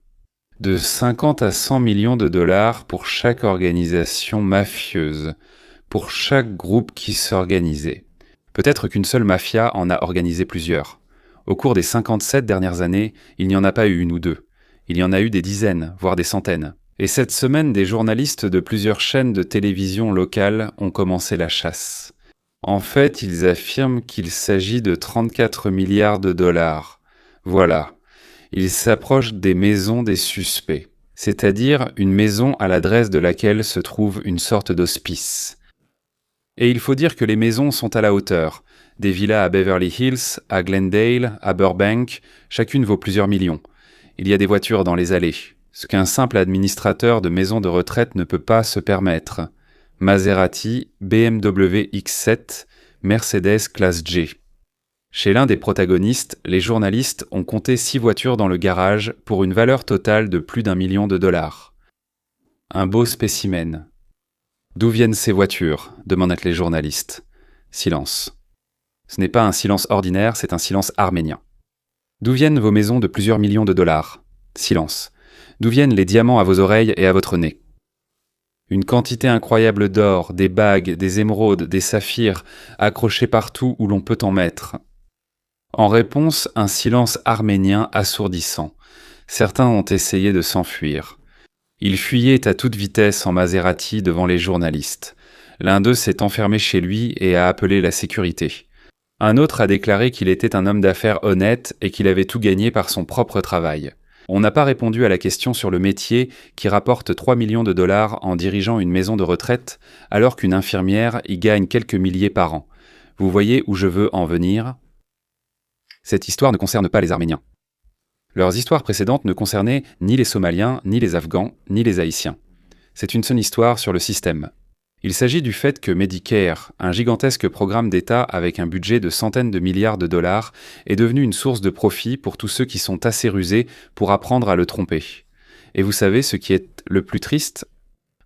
De 50 à 100 millions de dollars pour chaque organisation mafieuse, pour chaque groupe qui s'organisait. Peut-être qu'une seule mafia en a organisé plusieurs. Au cours des 57 dernières années, il n'y en a pas eu une ou deux. Il y en a eu des dizaines, voire des centaines. Et cette semaine, des journalistes de plusieurs chaînes de télévision locales ont commencé la chasse. En fait, ils affirment qu'il s'agit de 34 milliards de dollars. Voilà. Ils s'approchent des maisons des suspects, c'est-à-dire une maison à l'adresse de laquelle se trouve une sorte d'hospice. Et il faut dire que les maisons sont à la hauteur. Des villas à Beverly Hills, à Glendale, à Burbank, chacune vaut plusieurs millions. Il y a des voitures dans les allées, ce qu'un simple administrateur de maison de retraite ne peut pas se permettre. Maserati, BMW X7, Mercedes classe G. Chez l'un des protagonistes, les journalistes ont compté 6 voitures dans le garage pour une valeur totale de plus d'1 million de dollars. Un beau spécimen. D'où viennent ces voitures ? Demandent les journalistes. Silence. Ce n'est pas un silence ordinaire, c'est un silence arménien. D'où viennent vos maisons de plusieurs millions de dollars ? Silence. D'où viennent les diamants à vos oreilles et à votre nez ? Une quantité incroyable d'or, des bagues, des émeraudes, des saphirs, accrochés partout où l'on peut en mettre. En réponse, un silence arménien assourdissant. Certains ont essayé de s'enfuir. Ils fuyaient à toute vitesse en Maserati devant les journalistes. L'un d'eux s'est enfermé chez lui et a appelé la sécurité. Un autre a déclaré qu'il était un homme d'affaires honnête et qu'il avait tout gagné par son propre travail. On n'a pas répondu à la question sur le métier qui rapporte 3 millions de dollars en dirigeant une maison de retraite, alors qu'une infirmière y gagne quelques milliers par an. Vous voyez où je veux en venir ? Cette histoire ne concerne pas les Arméniens. Leurs histoires précédentes ne concernaient ni les Somaliens, ni les Afghans, ni les Haïtiens. C'est une seule histoire sur le système. Il s'agit du fait que Medicare, un gigantesque programme d'État avec un budget de centaines de milliards de dollars, est devenu une source de profit pour tous ceux qui sont assez rusés pour apprendre à le tromper. Et vous savez ce qui est le plus triste ?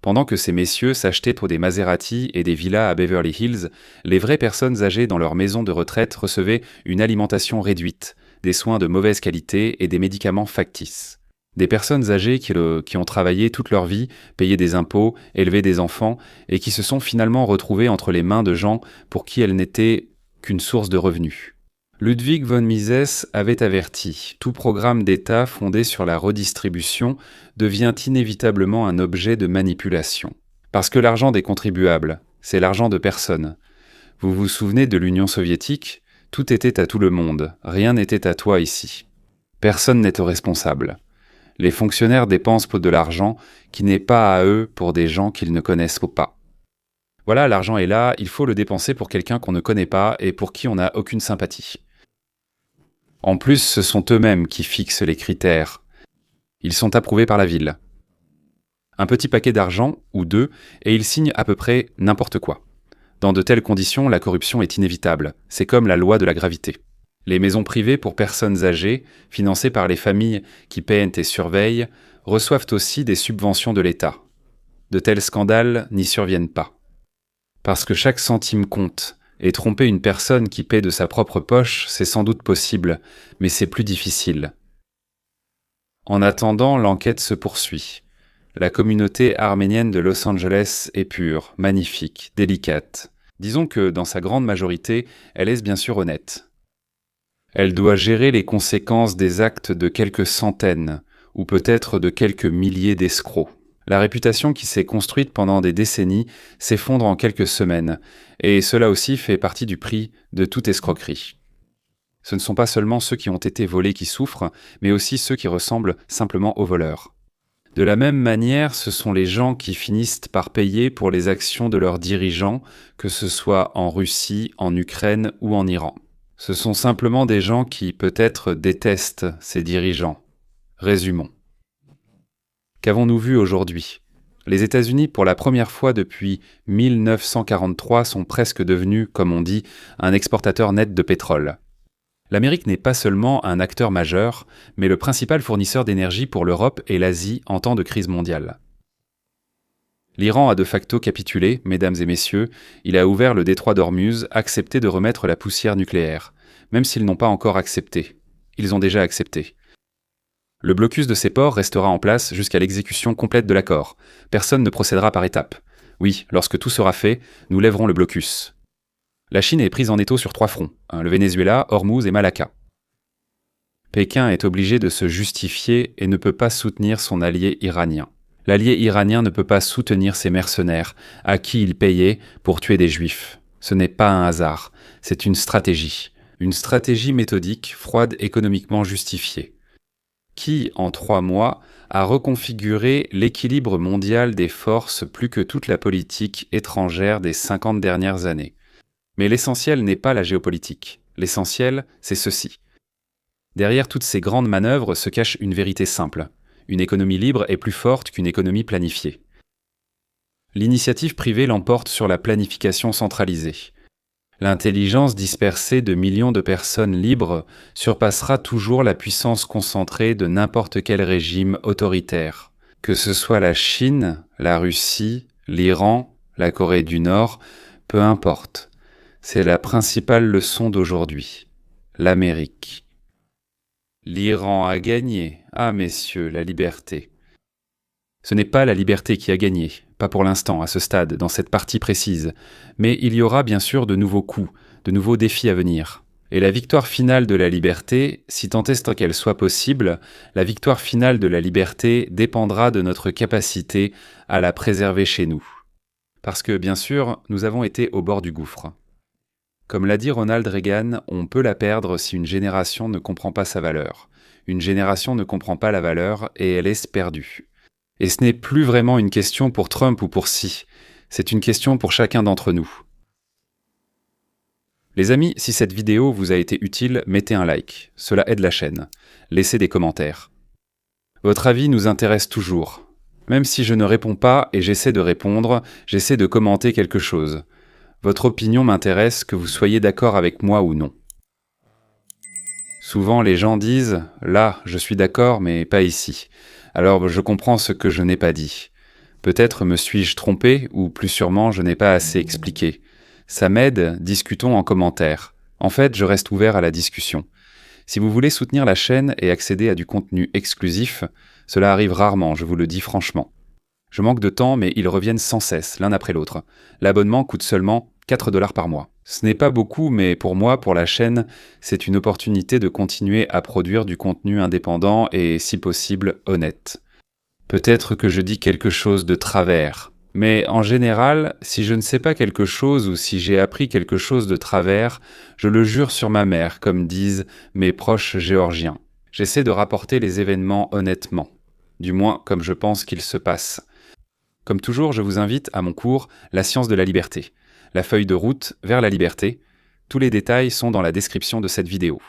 Pendant que ces messieurs s'achetaient pour des Maserati et des villas à Beverly Hills, les vraies personnes âgées dans leur maison de retraite recevaient une alimentation réduite, des soins de mauvaise qualité et des médicaments factices. Des personnes âgées qui ont travaillé toute leur vie, payé des impôts, élevé des enfants, et qui se sont finalement retrouvées entre les mains de gens pour qui elles n'étaient qu'une source de revenus. Ludwig von Mises avait averti, tout programme d'État fondé sur la redistribution devient inévitablement un objet de manipulation. Parce que l'argent des contribuables, c'est l'argent de personne. Vous vous souvenez de l'Union soviétique ? Tout était à tout le monde, rien n'était à toi ici. Personne n'est responsable. Les fonctionnaires dépensent de l'argent qui n'est pas à eux pour des gens qu'ils ne connaissent pas. Voilà, l'argent est là, il faut le dépenser pour quelqu'un qu'on ne connaît pas et pour qui on n'a aucune sympathie. En plus, ce sont eux-mêmes qui fixent les critères. Ils sont approuvés par la ville. Un petit paquet d'argent, ou deux, et ils signent à peu près n'importe quoi. Dans de telles conditions, la corruption est inévitable. C'est comme la loi de la gravité. Les maisons privées pour personnes âgées, financées par les familles qui paient et surveillent, reçoivent aussi des subventions de l'État. De tels scandales n'y surviennent pas. Parce que chaque centime compte, et tromper une personne qui paie de sa propre poche, c'est sans doute possible, mais c'est plus difficile. En attendant, l'enquête se poursuit. La communauté arménienne de Los Angeles est pure, magnifique, délicate. Disons que, dans sa grande majorité, elle est bien sûr honnête. Elle doit gérer les conséquences des actes de quelques centaines, ou peut-être de quelques milliers d'escrocs. La réputation qui s'est construite pendant des décennies s'effondre en quelques semaines, et cela aussi fait partie du prix de toute escroquerie. Ce ne sont pas seulement ceux qui ont été volés qui souffrent, mais aussi ceux qui ressemblent simplement aux voleurs. De la même manière, ce sont les gens qui finissent par payer pour les actions de leurs dirigeants, que ce soit en Russie, en Ukraine ou en Iran. Ce sont simplement des gens qui, peut-être, détestent ces dirigeants. Résumons. Qu'avons-nous vu aujourd'hui ? Les États-Unis, pour la première fois depuis 1943, sont presque devenus, comme on dit, un exportateur net de pétrole. L'Amérique n'est pas seulement un acteur majeur, mais le principal fournisseur d'énergie pour l'Europe et l'Asie en temps de crise mondiale. L'Iran a de facto capitulé, mesdames et messieurs, il a ouvert le détroit d'Ormuz, accepté de remettre la poussière nucléaire, même s'ils n'ont pas encore accepté. Ils ont déjà accepté. Le blocus de ces ports restera en place jusqu'à l'exécution complète de l'accord. Personne ne procédera par étapes. Oui, lorsque tout sera fait, nous lèverons le blocus. La Chine est prise en étau sur 3 fronts, le Venezuela, Hormuz et Malacca. Pékin est obligé de se justifier et ne peut pas soutenir son allié iranien. L'allié iranien ne peut pas soutenir ses mercenaires, à qui il payait pour tuer des juifs. Ce n'est pas un hasard, c'est une stratégie méthodique, froide, économiquement justifiée, qui, en 3 mois, a reconfiguré l'équilibre mondial des forces plus que toute la politique étrangère des 50 dernières années. Mais l'essentiel n'est pas la géopolitique, l'essentiel, c'est ceci. Derrière toutes ces grandes manœuvres se cache une vérité simple. Une économie libre est plus forte qu'une économie planifiée. L'initiative privée l'emporte sur la planification centralisée. L'intelligence dispersée de millions de personnes libres surpassera toujours la puissance concentrée de n'importe quel régime autoritaire. Que ce soit la Chine, la Russie, l'Iran, la Corée du Nord, peu importe. C'est la principale leçon d'aujourd'hui. L'Amérique. L'Iran a gagné. Ah, messieurs, la liberté. Ce n'est pas la liberté qui a gagné, pas pour l'instant, à ce stade, dans cette partie précise, mais il y aura bien sûr de nouveaux coups, de nouveaux défis à venir. Et la victoire finale de la liberté, si tant est qu'elle soit possible, la victoire finale de la liberté dépendra de notre capacité à la préserver chez nous. Parce que, bien sûr, nous avons été au bord du gouffre. Comme l'a dit Ronald Reagan, on peut la perdre si une génération ne comprend pas sa valeur. Une génération ne comprend pas la valeur et elle est perdue. Et ce n'est plus vraiment une question pour Trump ou pour Si, c'est une question pour chacun d'entre nous. Les amis, si cette vidéo vous a été utile, mettez un like, cela aide la chaîne. Laissez des commentaires. Votre avis nous intéresse toujours. Même si je ne réponds pas et j'essaie de répondre, j'essaie de commenter quelque chose. Votre opinion m'intéresse, que vous soyez d'accord avec moi ou non. Souvent les gens disent « Là, je suis d'accord, mais pas ici. Alors je comprends ce que je n'ai pas dit. Peut-être me suis-je trompé, ou plus sûrement je n'ai pas assez expliqué. Ça m'aide, discutons en commentaire. En fait, je reste ouvert à la discussion. Si vous voulez soutenir la chaîne et accéder à du contenu exclusif, cela arrive rarement, je vous le dis franchement. Je manque de temps, mais ils reviennent sans cesse, l'un après l'autre. L'abonnement coûte seulement 4 $ par mois. Ce n'est pas beaucoup, mais pour moi, pour la chaîne, c'est une opportunité de continuer à produire du contenu indépendant et, si possible, honnête. Peut-être que je dis quelque chose de travers, mais en général, si je ne sais pas quelque chose ou si j'ai appris quelque chose de travers, je le jure sur ma mère, comme disent mes proches géorgiens. J'essaie de rapporter les événements honnêtement, du moins comme je pense qu'ils se passent. Comme toujours, je vous invite à mon cours « La science de la liberté », la feuille de route vers la liberté. Tous les détails sont dans la description de cette vidéo.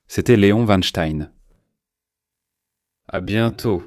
C'était Léon Weinstein. À bientôt.